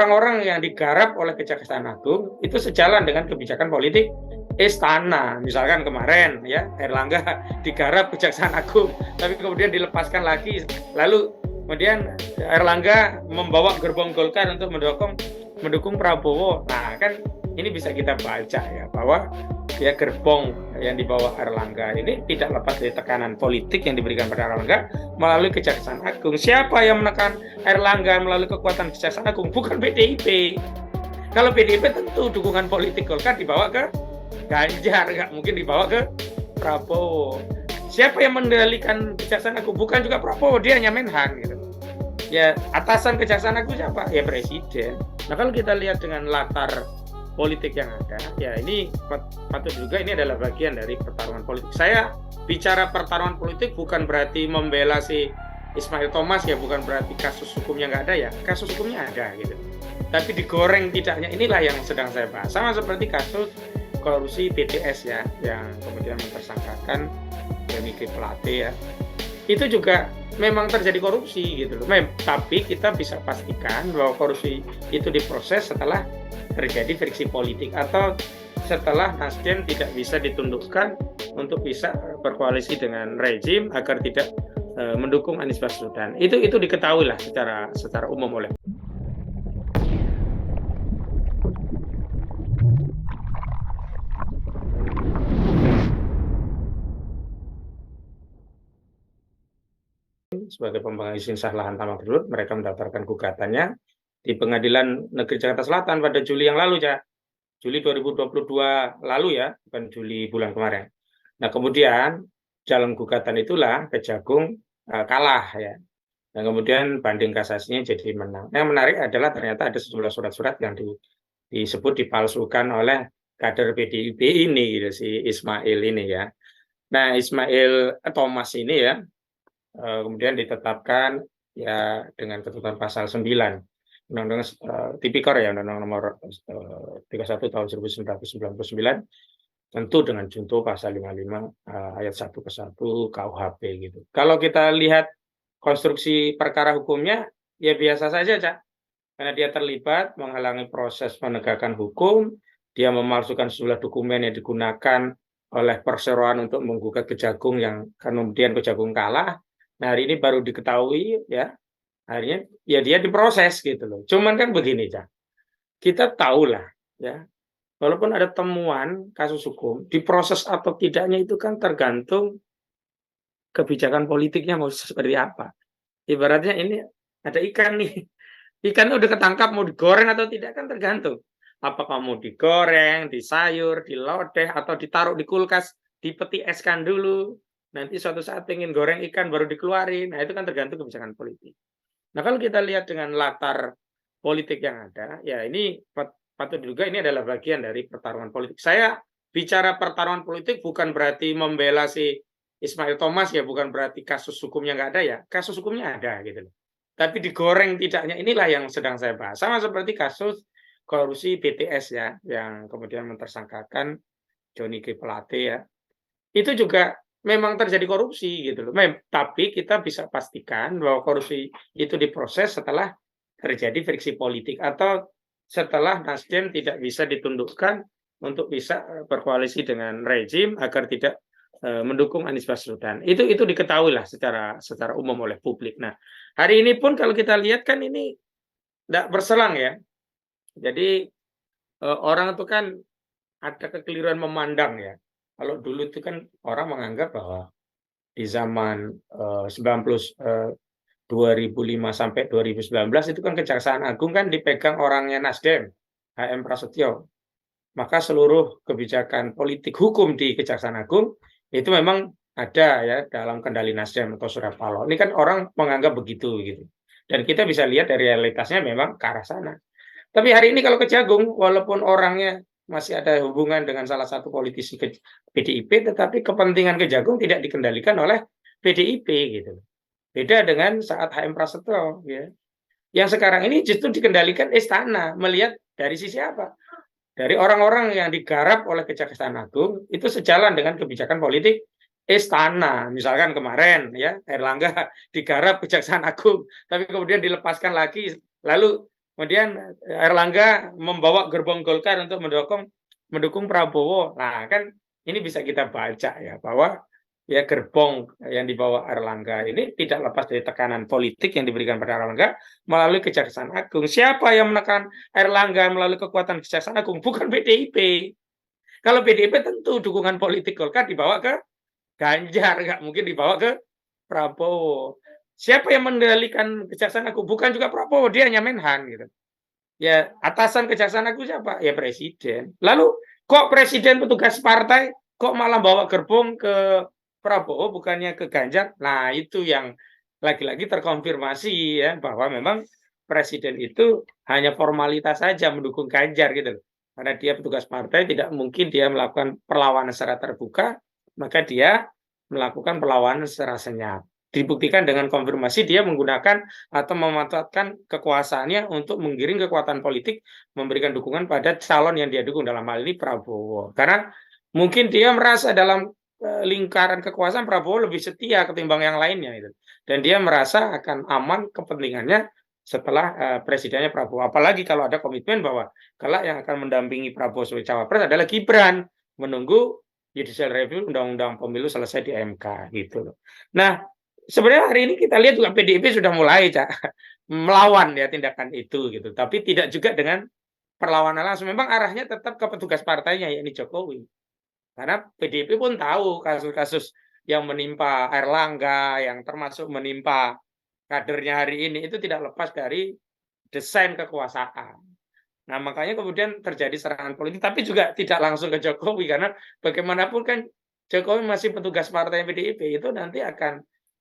orang-orang yang digarap oleh Kejaksaan Agung itu sejalan dengan kebijakan politik istana. Misalkan kemarin ya Erlangga digarap Kejaksaan Agung, tapi kemudian dilepaskan lagi, lalu kemudian Erlangga membawa gerbong Golkar untuk mendukung Prabowo. Nah kan ini bisa kita baca ya bahwa ya gerbong yang dibawa Erlangga ini tidak lepas dari tekanan politik yang diberikan pada Erlangga melalui Kejaksaan Agung. Siapa yang menekan Erlangga melalui kekuatan Kejaksaan Agung? Bukan PDIP. Kalau PDIP tentu dukungan politik Golkar dibawa ke Ganjar, nggak mungkin dibawa ke Prabowo. Siapa yang mengendalikan Kejaksaan Agung? Bukan juga Prabowo, dia hanya Menhan gitu. Ya atasan Kejaksaan Agung siapa? Ya Presiden. Nah kalau kita lihat dengan latar politik yang ada, ya ini patut juga ini adalah bagian dari pertarungan politik. Saya bicara pertarungan politik bukan berarti membela si Ismail Thomas ya, bukan berarti kasus hukumnya nggak ada ya, kasus hukumnya ada gitu. Tapi digoreng tidaknya inilah yang sedang saya bahas. Sama seperti kasus korupsi BTS ya, yang kemudian mempersangkakan Johnny G. Plate ya. Itu juga memang terjadi korupsi gitu loh. Tapi kita bisa pastikan bahwa korupsi itu diproses setelah terjadi friksi politik atau setelah Nasdem tidak bisa ditundukkan untuk bisa berkoalisi dengan rejim agar tidak mendukung Anies Baswedan. Itu diketahui lah secara umum oleh sebagai pembangkang izin sah lahan tambang tersebut. Mereka mendaftarkan gugatannya di Pengadilan Negeri Jakarta Selatan pada Juli yang lalu ya, Juli 2022 lalu ya, bukan Juli bulan kemarin. Nah kemudian dalam gugatan itulah Kejagung kalah ya, dan kemudian banding kasasinya jadi menang. Yang menarik adalah ternyata ada sejumlah surat-surat yang disebut dipalsukan oleh kader PDIP ini gitu, si Ismail ini ya. Nah Ismail Thomas ini ya kemudian ditetapkan ya dengan ketentuan pasal 9 Undang-Undang Tipikor ya, Undang-Undang Nomor 31 Tahun 1999, tentu dengan junto pasal 55 ayat 1 ke 1 KUHP gitu. Kalau kita lihat konstruksi perkara hukumnya ya biasa saja, Cak. Karena dia terlibat menghalangi proses penegakan hukum, dia memalsukan sejumlah dokumen yang digunakan oleh perseroan untuk menggugat Kejagung yang kemudian Kejagung kalah. Nah, hari ini baru diketahui ya, akhirnya ya dia diproses gitu loh. Cuman kan begini, Cak. Kita tahulah ya, walaupun ada temuan kasus hukum, diproses atau tidaknya itu kan tergantung kebijakan politiknya mau seperti apa. Ibaratnya ini ada ikan nih. Ikan udah ketangkap mau digoreng atau tidak kan tergantung. Apakah mau digoreng, disayur, dilodeh, atau ditaruh di kulkas, dipeti eskan dulu. Nanti suatu saat pengen goreng ikan baru dikeluarin. Nah itu kan tergantung kebijakan politik. Nah kalau kita lihat dengan latar politik yang ada, ya ini patut juga ini adalah bagian dari pertarungan politik. Saya bicara pertarungan politik bukan berarti membela si Ismail Thomas ya, bukan berarti kasus hukumnya nggak ada ya, kasus hukumnya ada gitu loh. Tapi digoreng tidaknya inilah yang sedang saya bahas. Sama seperti kasus korupsi BTS ya, yang kemudian mempersangkakan Johnny G. Plate ya. Itu juga memang terjadi korupsi gitu loh. Tapi kita bisa pastikan bahwa korupsi itu diproses setelah terjadi friksi politik atau setelah Nasdem tidak bisa ditundukkan untuk bisa berkoalisi dengan rejim agar tidak mendukung Anies Baswedan. Itu diketahui lah secara umum oleh publik. Nah, hari ini pun kalau kita lihat kan ini tidak berselang ya. Jadi orang itu kan ada kekeliruan memandang ya. Kalau dulu itu kan orang menganggap bahwa di zaman 2005 sampai 2019 itu kan Kejaksaan Agung kan dipegang orangnya Nasdem, HM Prasetyo. Maka seluruh kebijakan politik hukum di Kejaksaan Agung itu memang ada ya dalam kendali Nasdem atau Surya Paloh. Ini kan orang menganggap begitu gitu. Dan kita bisa lihat dari realitasnya memang ke arah sana. Tapi hari ini kalau Kejagung, walaupun orangnya masih ada hubungan dengan salah satu politisi PDIP, tetapi kepentingan Kejagung tidak dikendalikan oleh PDIP gitu. Beda dengan saat HM Prasetyo ya. Yang sekarang ini justru dikendalikan istana. Melihat dari sisi apa? Dari orang-orang yang digarap oleh Kejaksaan Agung itu sejalan dengan kebijakan politik istana. Misalkan kemarin ya Erlangga digarap Kejaksaan Agung, tapi kemudian dilepaskan lagi, lalu Kemudian Erlangga membawa gerbong Golkar untuk mendukung Prabowo. Nah, kan ini bisa kita baca ya bahwa ya gerbong yang dibawa Erlangga ini tidak lepas dari tekanan politik yang diberikan pada Erlangga melalui Kejaksaan Agung. Siapa yang menekan Erlangga melalui kekuatan Kejaksaan Agung? Bukan PDIP. Kalau PDIP tentu dukungan politik Golkar dibawa ke Ganjar, nggak mungkin dibawa ke Prabowo. Siapa yang mengendalikan Kejaksaan Agung? Bukan juga Prabowo, dia hanya Menhan gitu. Ya, atasan Kejaksaan Agung siapa? Ya presiden. Lalu kok presiden petugas partai kok malah bawa gerbong ke Prabowo bukannya ke Ganjar? Nah, itu yang lagi-lagi terkonfirmasi ya bahwa memang presiden itu hanya formalitas saja mendukung Ganjar gitu. Karena dia petugas partai tidak mungkin dia melakukan perlawanan secara terbuka, maka dia melakukan perlawanan secara senyap. Dibuktikan dengan konfirmasi dia menggunakan atau memanfaatkan kekuasaannya untuk menggiring kekuatan politik, memberikan dukungan pada calon yang dia dukung, dalam hal ini Prabowo. Karena mungkin dia merasa dalam lingkaran kekuasaan Prabowo lebih setia ketimbang yang lainnya itu. Dan dia merasa akan aman kepentingannya setelah presidennya Prabowo. Apalagi kalau ada komitmen bahwa kelak yang akan mendampingi Prabowo sebagai cawapres adalah Gibran, menunggu judicial review undang-undang pemilu selesai di MK gitu loh. Nah, sebenarnya hari ini kita lihat juga PDIP sudah mulai melawan ya tindakan itu gitu, tapi tidak juga dengan perlawanan langsung. Memang arahnya tetap ke petugas partainya yakni Jokowi. Karena PDIP pun tahu kasus-kasus yang menimpa Erlangga, yang termasuk menimpa kadernya hari ini itu tidak lepas dari desain kekuasaan. Nah, makanya kemudian terjadi serangan politik, tapi juga tidak langsung ke Jokowi, karena bagaimanapun kan Jokowi masih petugas partai PDIP, itu nanti akan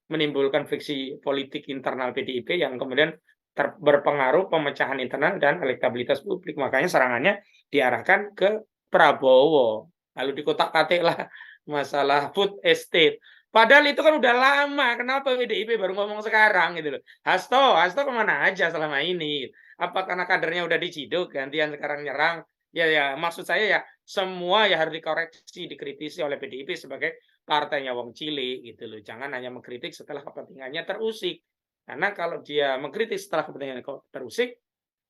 menimbulkan friksi politik internal PDIP yang kemudian berpengaruh pemecahan internal dan elektabilitas publik. Makanya serangannya diarahkan ke Prabowo. Lalu dikotak-katik lah masalah food estate. Padahal itu kan udah lama, kenapa PDIP baru ngomong sekarang gitu loh. Hasto kemana aja selama ini? Apa karena kadernya udah diciduk, gantian sekarang nyerang? Ya, maksud saya ya semua ya harus dikoreksi, dikritisi oleh PDIP sebagai partainya wong cilik gitu loh. Jangan hanya mengkritik setelah kepentingannya terusik. Karena kalau dia mengkritik setelah kepentingannya terusik,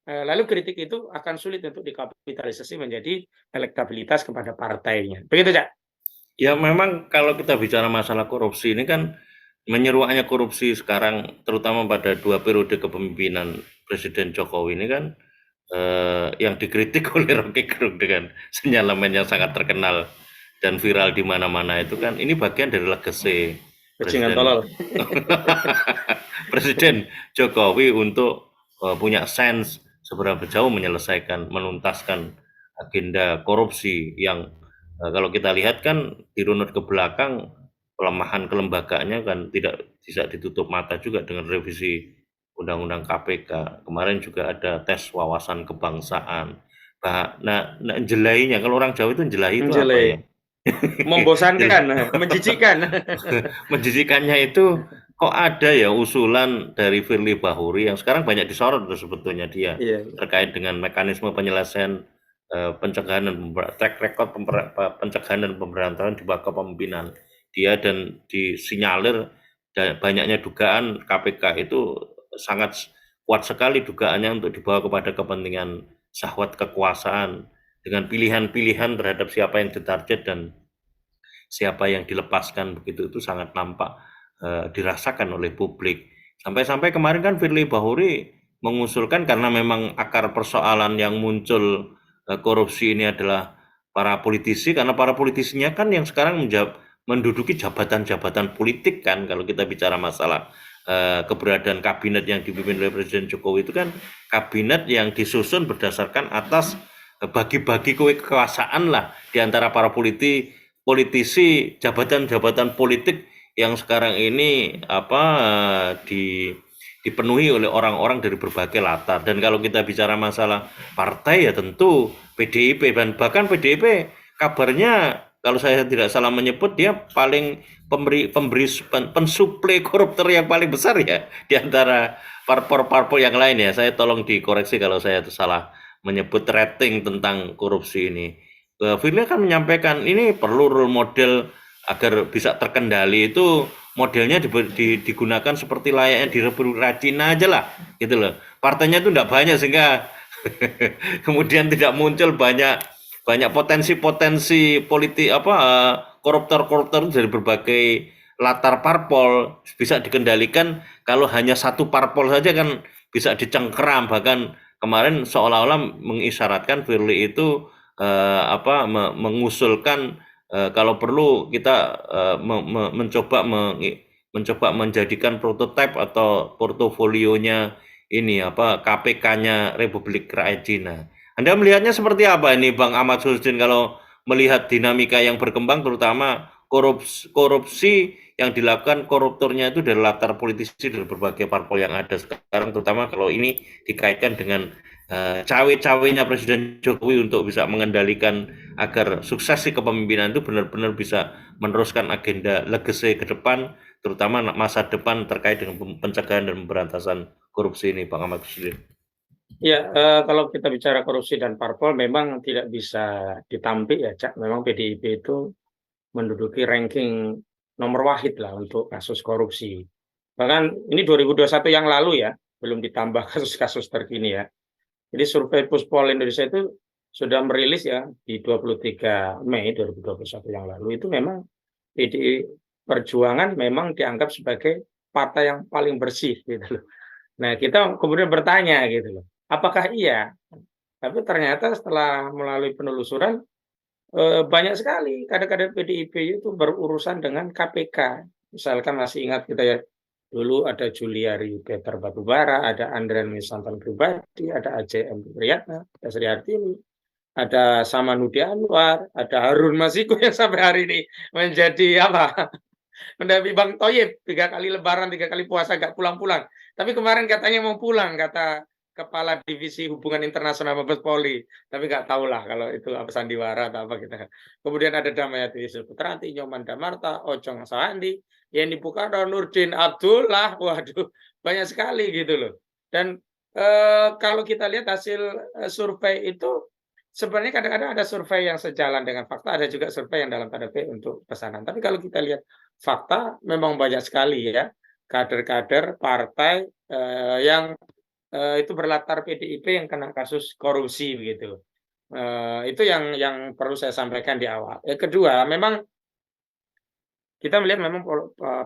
lalu kritik itu akan sulit untuk dikapitalisasi menjadi elektabilitas kepada partainya. Begitu, Cak? Ya memang kalau kita bicara masalah korupsi ini kan menyeruaknya korupsi sekarang terutama pada 2 periode kepemimpinan Presiden Jokowi ini kan yang dikritik oleh Rocky Gerung dengan sinyalemen yang sangat terkenal dan viral di mana-mana itu kan ini bagian dari legacy Presiden Jokowi untuk punya sense seberapa jauh menyelesaikan, menuntaskan agenda korupsi yang kalau kita lihat kan dirunut ke belakang pelemahan kelembagaannya kan tidak bisa ditutup mata juga dengan revisi Undang-Undang KPK. Kemarin juga ada tes wawasan kebangsaan. Nah, jelainya kalau orang Jawa itu jelai itu apa ya? Membosankan, menjijikkan. Menjijikannya itu kok ada ya usulan dari Firly Bahuri yang sekarang banyak disorot sebetulnya dia terkait dengan mekanisme penyelesaian pencegahan dan track record pencegahan dan pemberantasan di bawah kepemimpinan dia dan disinyalir banyaknya dugaan KPK itu sangat kuat sekali dugaannya untuk dibawa kepada kepentingan syahwat kekuasaan dengan pilihan-pilihan terhadap siapa yang ditarget dan siapa yang dilepaskan begitu itu sangat nampak dirasakan oleh publik. Sampai-sampai kemarin kan Firly Bahuri mengusulkan karena memang akar persoalan yang muncul korupsi ini adalah para politisi, karena para politisinya kan yang sekarang menduduki jabatan-jabatan politik kan kalau kita bicara masalah keberadaan kabinet yang dipimpin oleh Presiden Jokowi itu kan kabinet yang disusun berdasarkan atas bagi-bagi kekuasaan lah di antara para politisi jabatan-jabatan politik yang sekarang ini dipenuhi oleh orang-orang dari berbagai latar. Dan kalau kita bicara masalah partai ya tentu PDIP, dan bahkan PDIP kabarnya kalau saya tidak salah menyebut dia paling pensuplai koruptor yang paling besar ya di antara parpol yang lain ya. Saya tolong dikoreksi kalau saya salah menyebut rating tentang korupsi ini. Firly kan menyampaikan ini perlu role model agar bisa terkendali itu modelnya digunakan seperti layaknya di Republik Cina aja lah gitu loh. partainya itu tidak banyak sehingga kemudian tidak muncul banyak potensi-potensi politik koruptor-koruptor dari berbagai latar parpol bisa dikendalikan. Kalau hanya satu parpol saja kan bisa dicengkeram, bahkan kemarin seolah-olah mengisyaratkan Firly itu mengusulkan kalau perlu kita mencoba menjadikan prototipe atau portofolionya ini KPK-nya Republik Rakyat Cina. Anda melihatnya seperti apa ini Bang Ahmad Sudin kalau melihat dinamika yang berkembang, terutama korupsi yang dilakukan koruptornya itu dari latar politisi dari berbagai parpol yang ada sekarang, terutama kalau ini dikaitkan dengan cawe-cawenya Presiden Jokowi untuk bisa mengendalikan agar suksesi kepemimpinan itu benar-benar bisa meneruskan agenda legacy ke depan, terutama masa depan terkait dengan pencegahan dan pemberantasan korupsi ini, Bang Ahmad Sudin. Ya, kalau kita bicara korupsi dan parpol memang tidak bisa ditampik ya, Cak. Memang PDIP itu menduduki ranking nomor wahid lah untuk kasus korupsi. Bahkan ini 2021 yang lalu ya, belum ditambah kasus-kasus terkini ya. Jadi survei Puspol Indonesia itu sudah merilis ya di 23 Mei 2021 yang lalu, itu memang PDI Perjuangan memang dianggap sebagai partai yang paling bersih gitu loh. Nah, kita kemudian bertanya gitu loh, apakah iya? Tapi ternyata setelah melalui penelusuran, banyak sekali kader-kader PDIP itu berurusan dengan KPK. Misalkan masih ingat kita ya, dulu ada Juliari Peter Batubara, ada Andrian Misantan Pribadi, ada AJM Priyatna, ada Sri Hartini, ada Samanudi Anwar, ada Harun Masiku yang sampai hari ini menjadi mendampingi Bang Thoyib 3 kali Lebaran, 3 kali puasa nggak pulang-pulang. Tapi kemarin katanya mau pulang, kata Kepala Divisi Hubungan Internasional Mabes Polri. Tapi nggak tahu lah kalau itu apa sandiwara atau apa kita. Kemudian ada Damayati Suputrati, Nyoman Damarta, Ojong Sahandi, Yeni Bukaro, Nurdin Abdullah. Waduh, banyak sekali gitu loh. Dan kalau kita lihat hasil survei itu, sebenarnya kadang-kadang ada survei yang sejalan dengan fakta, ada juga survei yang dalam tanda petik untuk pesanan. Tapi kalau kita lihat fakta, memang banyak sekali ya kader-kader partai yang itu berlatar PDIP yang kena kasus korupsi begitu. Itu yang perlu saya sampaikan di awal. Yang kedua, memang kita melihat memang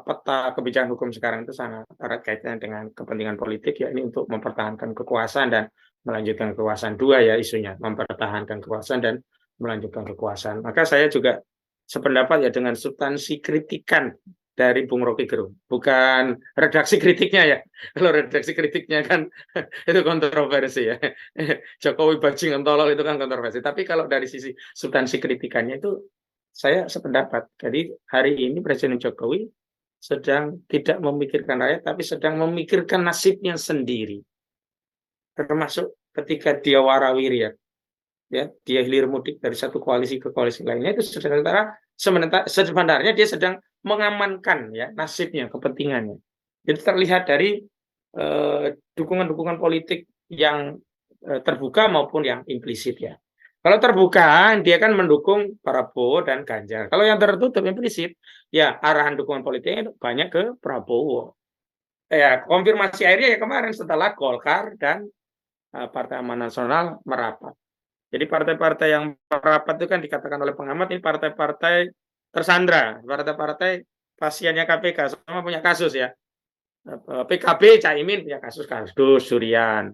peta kebijakan hukum sekarang itu sangat erat kaitannya dengan kepentingan politik, ya, ini untuk mempertahankan kekuasaan dan melanjutkan kekuasaan. Dua ya isunya, mempertahankan kekuasaan dan melanjutkan kekuasaan. Maka saya juga sependapat ya dengan substansi kritikan dari Bung Rocky Gerung, bukan redaksi kritiknya ya. Kalau redaksi kritiknya kan itu kontroversi ya. Jokowi bajingan tolol itu kan kontroversi. Tapi kalau dari sisi substansi kritikannya itu saya sependapat. Jadi hari ini Presiden Jokowi sedang tidak memikirkan rakyat, tapi sedang memikirkan nasibnya sendiri. Termasuk ketika dia warawiri ya, dia hilir mudik dari satu koalisi ke koalisi lainnya, itu sebenarnya dia sedang mengamankan ya nasibnya, kepentingannya. Itu terlihat dari dukungan-dukungan politik yang terbuka maupun yang implisit ya. Kalau terbuka, dia kan mendukung Prabowo dan Ganjar. Kalau yang tertutup implisit, ya arahan dukungan politiknya banyak ke Prabowo. Ya, konfirmasi akhirnya ya kemarin setelah Golkar dan Partai Amanat Nasional merapat. Jadi partai-partai yang merapat itu kan dikatakan oleh pengamat ini partai-partai tersandra, partai-partai pasiennya KPK, semua punya kasus ya. PKB Caimin punya kasus Durian.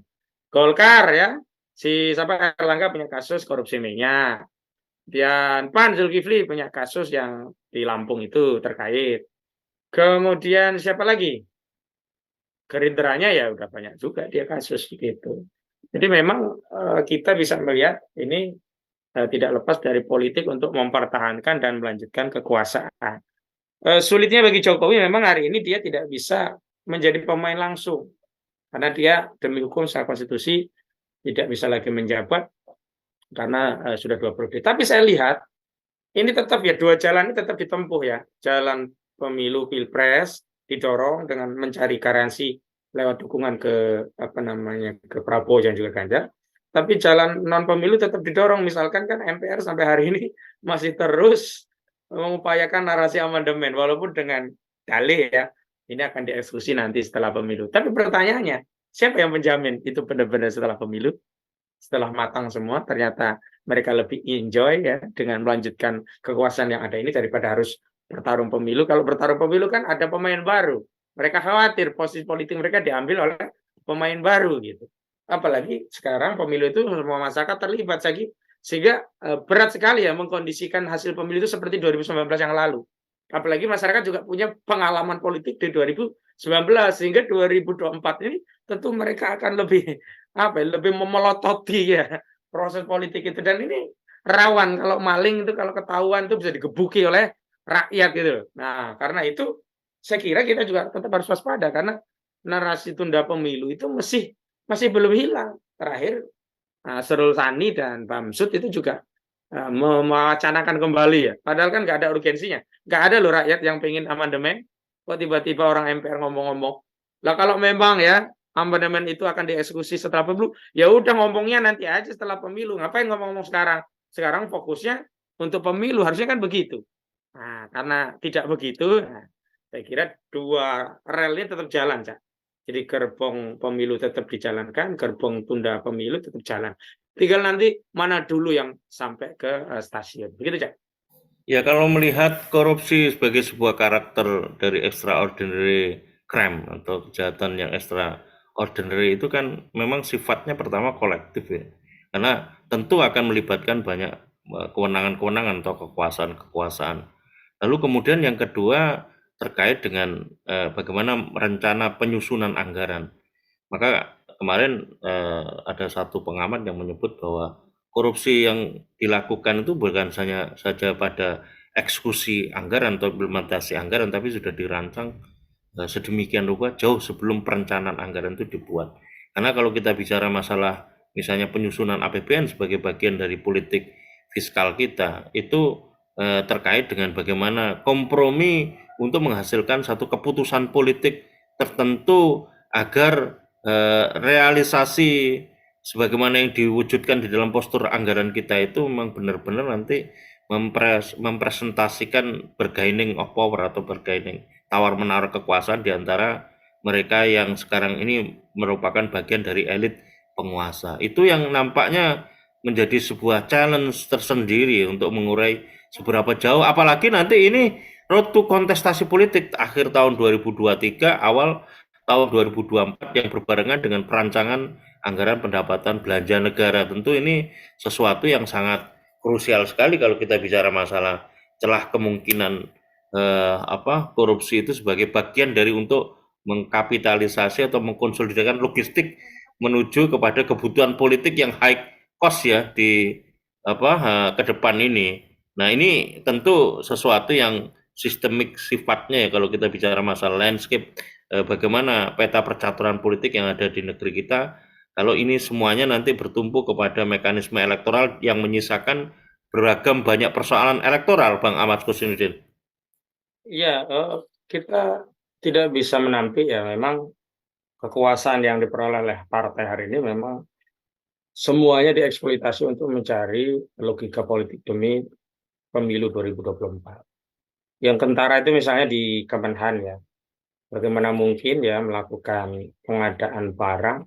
Golkar ya, si Erlangga punya kasus korupsi minyak. Dan PAN Zulkifli punya kasus yang di Lampung itu terkait. Kemudian siapa lagi? Gerindranya ya udah banyak juga dia kasus gitu. Jadi memang kita bisa melihat ini tidak lepas dari politik untuk mempertahankan dan melanjutkan kekuasaan. Sulitnya bagi Jokowi memang hari ini dia tidak bisa menjadi pemain langsung. Karena dia demi hukum secara konstitusi tidak bisa lagi menjabat karena sudah 2 periode. Tapi saya lihat ini tetap ya, dua jalan ini tetap ditempuh ya. Jalan pemilu Pilpres didorong dengan mencari garansi lewat dukungan ke ke Prabowo dan juga Ganjar. Tapi jalan non pemilu tetap didorong, misalkan kan MPR sampai hari ini masih terus mengupayakan narasi amandemen walaupun dengan dalih ya ini akan dieksekusi nanti setelah pemilu. Tapi pertanyaannya, siapa yang menjamin itu benar-benar setelah pemilu, setelah matang semua, ternyata mereka lebih enjoy ya dengan melanjutkan kekuasaan yang ada ini daripada harus bertarung pemilu. Kalau bertarung pemilu kan ada pemain baru. Mereka khawatir posisi politik mereka diambil oleh pemain baru gitu. Apalagi sekarang pemilu itu semua masyarakat terlibat sehingga berat sekali ya mengkondisikan hasil pemilu itu seperti 2019 yang lalu. Apalagi masyarakat juga punya pengalaman politik di 2019 sehingga 2024 ini tentu mereka akan lebih memelototi ya proses politik itu, dan ini rawan kalau maling itu kalau ketahuan itu bisa digebuki oleh rakyat gitu. Nah, karena itu saya kira kita juga tetap harus waspada karena narasi tunda pemilu itu masih belum hilang. Terakhir Syahrul Sani dan Bamsud itu juga mewacanakan kembali ya. Padahal kan nggak ada urgensinya. Nggak ada loh rakyat yang pengen amandemen. Kok tiba-tiba orang MPR ngomong-ngomong. Lah kalau memang ya amandemen itu akan dieksekusi setelah pemilu, ya udah ngomongnya nanti aja setelah pemilu. Ngapain ngomong-ngomong sekarang? Sekarang fokusnya untuk pemilu, harusnya kan begitu. Nah, karena tidak begitu, saya kira dua rel ini tetap jalan, Cak. Jadi gerbong pemilu tetap dijalankan, gerbong tunda pemilu tetap jalan. Tinggal nanti mana dulu yang sampai ke stasiun. Begitu, Cak. Ya, kalau melihat korupsi sebagai sebuah karakter dari extraordinary crime atau kejahatan yang extraordinary itu kan memang sifatnya pertama kolektif ya. Karena tentu akan melibatkan banyak kewenangan-kewenangan atau kekuasaan-kekuasaan. Lalu kemudian yang kedua terkait dengan bagaimana rencana penyusunan anggaran. Maka kemarin ada satu pengamat yang menyebut bahwa korupsi yang dilakukan itu bukan saja pada eksekusi anggaran atau implementasi anggaran, tapi sudah dirancang sedemikian rupa jauh sebelum perencanaan anggaran itu dibuat. Karena kalau kita bicara masalah misalnya penyusunan APBN sebagai bagian dari politik fiskal kita, itu terkait dengan bagaimana kompromi untuk menghasilkan satu keputusan politik tertentu agar realisasi sebagaimana yang diwujudkan di dalam postur anggaran kita itu memang benar-benar nanti mempresentasikan bargaining of power atau bargaining tawar-menawar kekuasaan di antara mereka yang sekarang ini merupakan bagian dari elit penguasa. Itu yang nampaknya menjadi sebuah challenge tersendiri untuk mengurai seberapa jauh, apalagi nanti ini road to kontestasi politik akhir tahun 2023, awal tahun 2024 yang berbarengan dengan perancangan anggaran pendapatan belanja negara. Tentu ini sesuatu yang sangat krusial sekali kalau kita bicara masalah celah kemungkinan korupsi itu sebagai bagian dari untuk mengkapitalisasi atau mengkonsolidasikan logistik menuju kepada kebutuhan politik yang high cost ya di ke depan ini. Nah, ini tentu sesuatu yang sistemik sifatnya ya kalau kita bicara masalah landscape bagaimana peta percaturan politik yang ada di negeri kita, kalau ini semuanya nanti bertumpu kepada mekanisme elektoral yang menyisakan beragam banyak persoalan elektoral, Bang Ahmad Kusnudin. Iya, kita tidak bisa menampik ya, memang kekuasaan yang diperoleh oleh partai hari ini memang semuanya dieksploitasi untuk mencari logika politik demi pemilu 2024. Yang kentara itu misalnya di Kemenhan ya, bagaimana mungkin ya melakukan pengadaan barang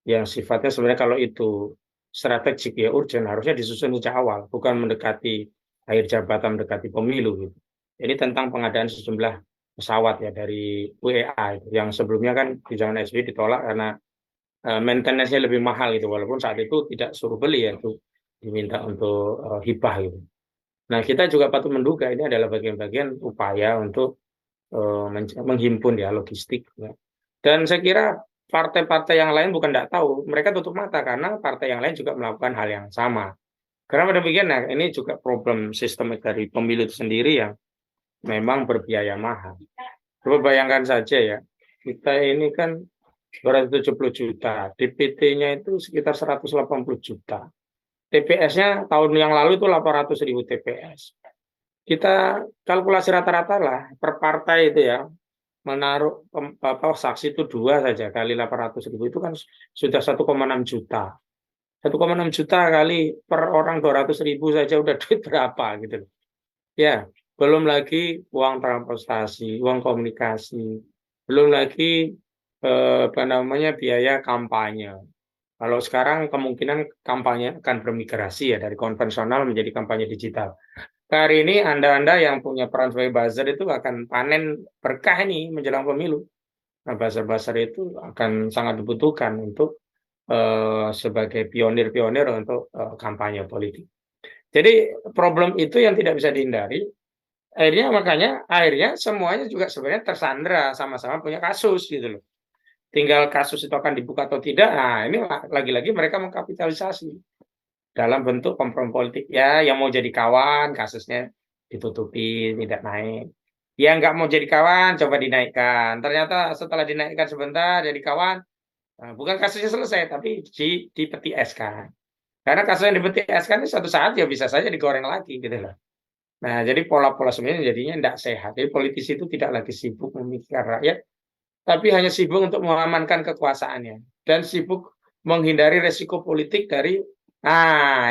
yang sifatnya sebenarnya kalau itu strategik ya urgent harusnya disusun sejak awal, bukan mendekati akhir jabatan, mendekati pemilu gitu. Ini tentang pengadaan sejumlah pesawat ya dari UEA itu, yang sebelumnya kan di zaman SBY ditolak karena maintenance-nya lebih mahal gitu, walaupun saat itu tidak suruh beli ya, itu diminta untuk hibah gitu. Nah, kita juga patut menduga ini adalah bagian-bagian upaya untuk menghimpun ya logistik ya. Dan saya kira partai-partai yang lain bukan tidak tahu, mereka tutup mata karena partai yang lain juga melakukan hal yang sama. Karena demikian, nah ini juga problem sistemik dari pemilu itu sendiri yang memang berbiaya mahal. Coba bayangkan saja ya, kita ini kan 270 juta, DPT-nya itu sekitar 180 juta. TPS-nya tahun yang lalu itu 800.000 TPS. Kita kalkulasi rata-rata lah per partai itu ya, menaruh saksi itu 2 saja kali 800.000 itu kan sudah 1,6 juta. 1,6 juta kali per orang 200.000 saja udah duit berapa gitu. Ya, belum lagi uang transportasi, uang komunikasi, belum lagi biaya kampanye. Kalau sekarang kemungkinan kampanye akan bermigrasi ya dari konvensional menjadi kampanye digital. Hari ini Anda yang punya peran sebagai buzzer itu akan panen berkah ini menjelang pemilu. Nah, buzzer-buzzer itu akan sangat dibutuhkan untuk sebagai pionir-pionir untuk kampanye politik. Jadi problem itu yang tidak bisa dihindari. Akhirnya semuanya juga sebenarnya tersandra, sama-sama punya kasus gitu loh. Tinggal kasus itu akan dibuka atau tidak. Nah, ini lagi-lagi mereka mengkapitalisasi dalam bentuk kompromi politik. Ya, yang mau jadi kawan, kasusnya ditutupi, tidak naik. Yang nggak mau jadi kawan, coba dinaikkan. Ternyata setelah dinaikkan sebentar, jadi kawan, nah, bukan kasusnya selesai, tapi dipeti eskan. Karena kasus yang dipeti eskan itu suatu saat ya bisa saja digoreng lagi, gitu loh. Nah, jadi pola-pola sebenarnya jadinya tidak sehat. Jadi politisi itu tidak lagi sibuk memikirkan rakyat, tapi hanya sibuk untuk mengamankan kekuasaannya dan sibuk menghindari resiko politik dari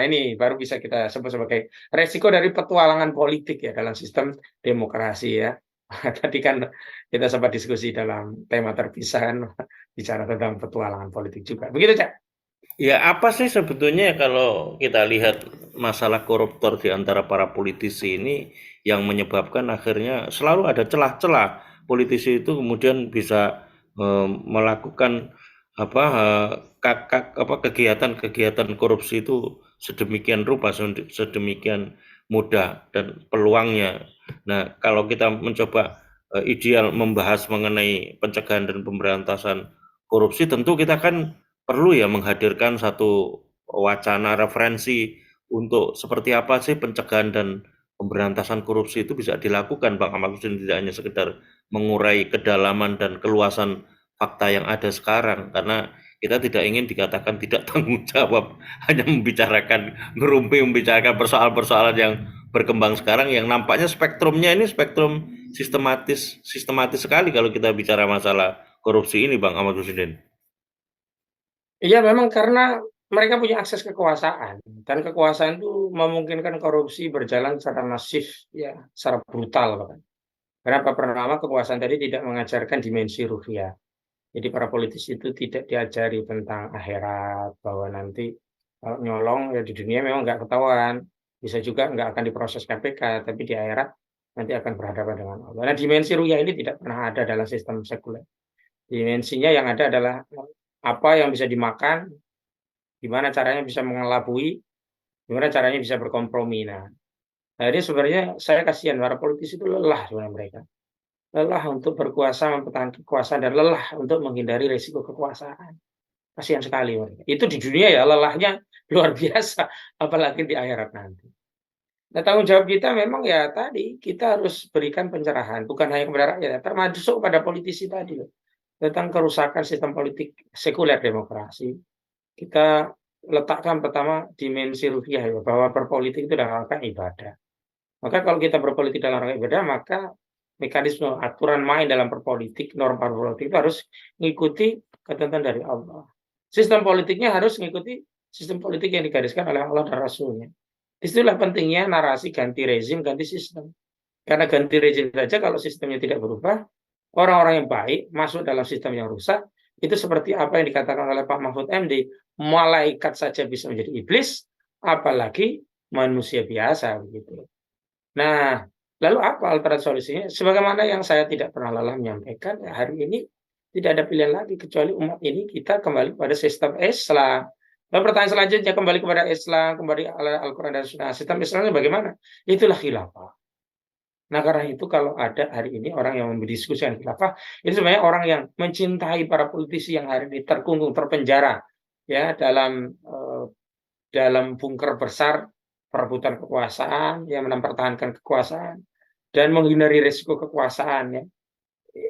ini baru bisa kita sebut sebagai resiko dari petualangan politik ya dalam sistem demokrasi ya. Tadi kan kita sempat diskusi dalam tema terpisah bicara tentang petualangan politik juga. Begitu, Cak? Ya apa sih sebetulnya kalau kita lihat masalah koruptor di antara para politisi ini yang menyebabkan akhirnya selalu ada celah-celah politisi itu kemudian bisa melakukan kegiatan-kegiatan korupsi itu sedemikian rupa, sedemikian mudah dan peluangnya. Nah, kalau kita mencoba ideal membahas mengenai pencegahan dan pemberantasan korupsi, tentu kita kan perlu ya menghadirkan satu wacana referensi untuk seperti apa sih pencegahan dan pemberantasan korupsi itu bisa dilakukan, Bang Ahmad Hussein, tidak hanya sekedar mengurai kedalaman dan keluasan fakta yang ada sekarang, karena kita tidak ingin dikatakan tidak tanggung jawab, hanya membicarakan persoalan-persoalan yang berkembang sekarang yang nampaknya spektrumnya ini spektrum sistematis sekali kalau kita bicara masalah korupsi ini, Bang Ahmad Hussein. Iya, memang karena mereka punya akses kekuasaan dan kekuasaan itu memungkinkan korupsi berjalan secara masif ya, secara brutal bahkan. Kenapa? Pertama, kekuasaan tadi tidak mengajarkan dimensi ruhiyah. Jadi para politisi itu tidak diajari tentang akhirat, bahwa nanti kalau nyolong ya di dunia memang nggak ketahuan, bisa juga nggak akan diproses KPK, tapi di akhirat nanti akan berhadapan dengan Allah. Nah, dimensi ruhiyah ini tidak pernah ada dalam sistem sekuler. Dimensinya yang ada adalah apa yang bisa dimakan, gimana caranya bisa mengelabui, gimana caranya bisa berkompromi. Nah, ini sebenarnya saya kasihan para politisi itu lelah sebenarnya mereka. Lelah untuk berkuasa, mempertahankan kekuasaan, dan lelah untuk menghindari risiko kekuasaan. Kasihan sekali mereka. Itu di dunia ya, lelahnya luar biasa, apalagi di akhirat nanti. Nah, tanggung jawab kita memang ya tadi, kita harus berikan pencerahan, bukan hanya kepada rakyat, termasuk pada politisi tadi loh, tentang kerusakan sistem politik sekuler demokrasi. Kita letakkan pertama dimensi ruhiyah ya, bahwa berpolitik itu dalam rangka ibadah. Maka kalau kita berpolitik dalam rangka ibadah, maka mekanisme aturan main dalam berpolitik, norma berpolitik itu harus mengikuti ketentuan dari Allah. Sistem politiknya harus mengikuti sistem politik yang digariskan oleh Allah dan Rasulnya. Disitulah pentingnya narasi ganti rezim, ganti sistem. Karena ganti rezim saja kalau sistemnya tidak berubah, orang-orang yang baik masuk dalam sistem yang rusak, itu seperti apa yang dikatakan oleh Pak Mahfud MD, malaikat saja bisa menjadi iblis, apalagi manusia biasa begitu. Nah, lalu apa alternatif solusinya? Sebagaimana yang saya tidak pernah lelah menyampaikan, ya hari ini tidak ada pilihan lagi kecuali umat ini kita kembali pada sistem Islam. Lalu pertanyaan selanjutnya, kembali kepada Islam, kembali Al-Quran dan Sunnah. Sistem Islamnya bagaimana? Itulah khilafah. Nah, karena itu kalau ada hari ini orang yang mendiskusikan khilafah, itu sebenarnya orang yang mencintai para politisi yang hari ini terkungkung, terpenjara ya dalam bunker besar perebutan kekuasaan, yang mempertahankan kekuasaan dan menghindari risiko kekuasaan ya.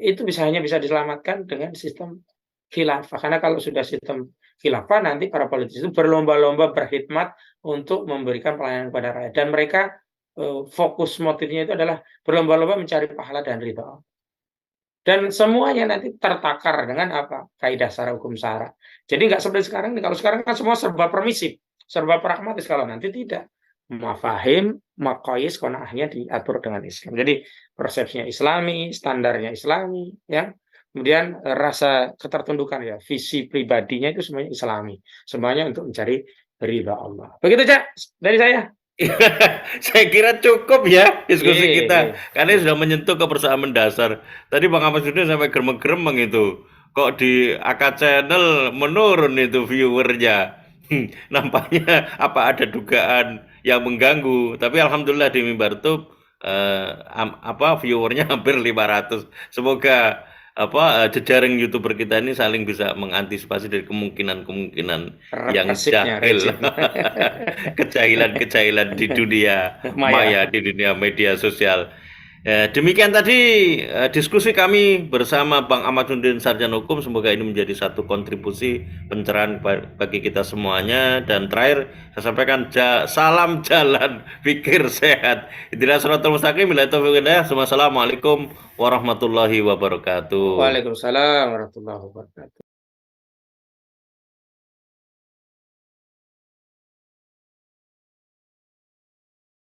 Itu hanya bisa diselamatkan dengan sistem khilafah. Karena kalau sudah sistem khilafah, nanti para politisi itu berlomba-lomba berkhidmat untuk memberikan pelayanan kepada rakyat, dan mereka fokus motifnya itu adalah berlomba-lomba mencari pahala dan ridha. Dan semuanya nanti tertakar dengan apa? Kaidah secara hukum syara. Jadi nggak seperti sekarang. Kalau sekarang kan semua serba permisif, serba pragmatis. Kalau nanti tidak, mafahim, maqayis, qanaahnya diatur dengan Islam. Jadi persepsinya Islami, standarnya Islami, ya. Kemudian rasa ketertundukan ya, visi pribadinya itu semuanya Islami, semuanya untuk mencari ridha Allah. Begitu Cak, dari saya. Saya kira cukup ya diskusi kita, karena Iya. sudah menyentuh kebersamaan dasar. Tadi Bang Ahmad Sudin sampai gremeng-gremeng itu, kok di AK Channel menurun itu viewernya. Nampaknya apa ada dugaan yang mengganggu, tapi alhamdulillah di Mimbar Tube viewernya hampir 500. Semoga jejaring YouTuber kita ini saling bisa mengantisipasi dari kemungkinan-kemungkinan yang Represifnya, jahil, rejim. kejahilan-kejahilan di dunia maya, di dunia media sosial. Demikian tadi diskusi kami bersama Bang Ahmad Sudin, Sarjana Hukum. Semoga ini menjadi satu kontribusi pencerahan bagi kita semuanya. Dan terakhir saya sampaikan salam jalan pikir sehat. Itulah Shiratal Mustaqim. Assalamualaikum warahmatullahi wabarakatuh. Waalaikumsalam warahmatullahi wabarakatuh.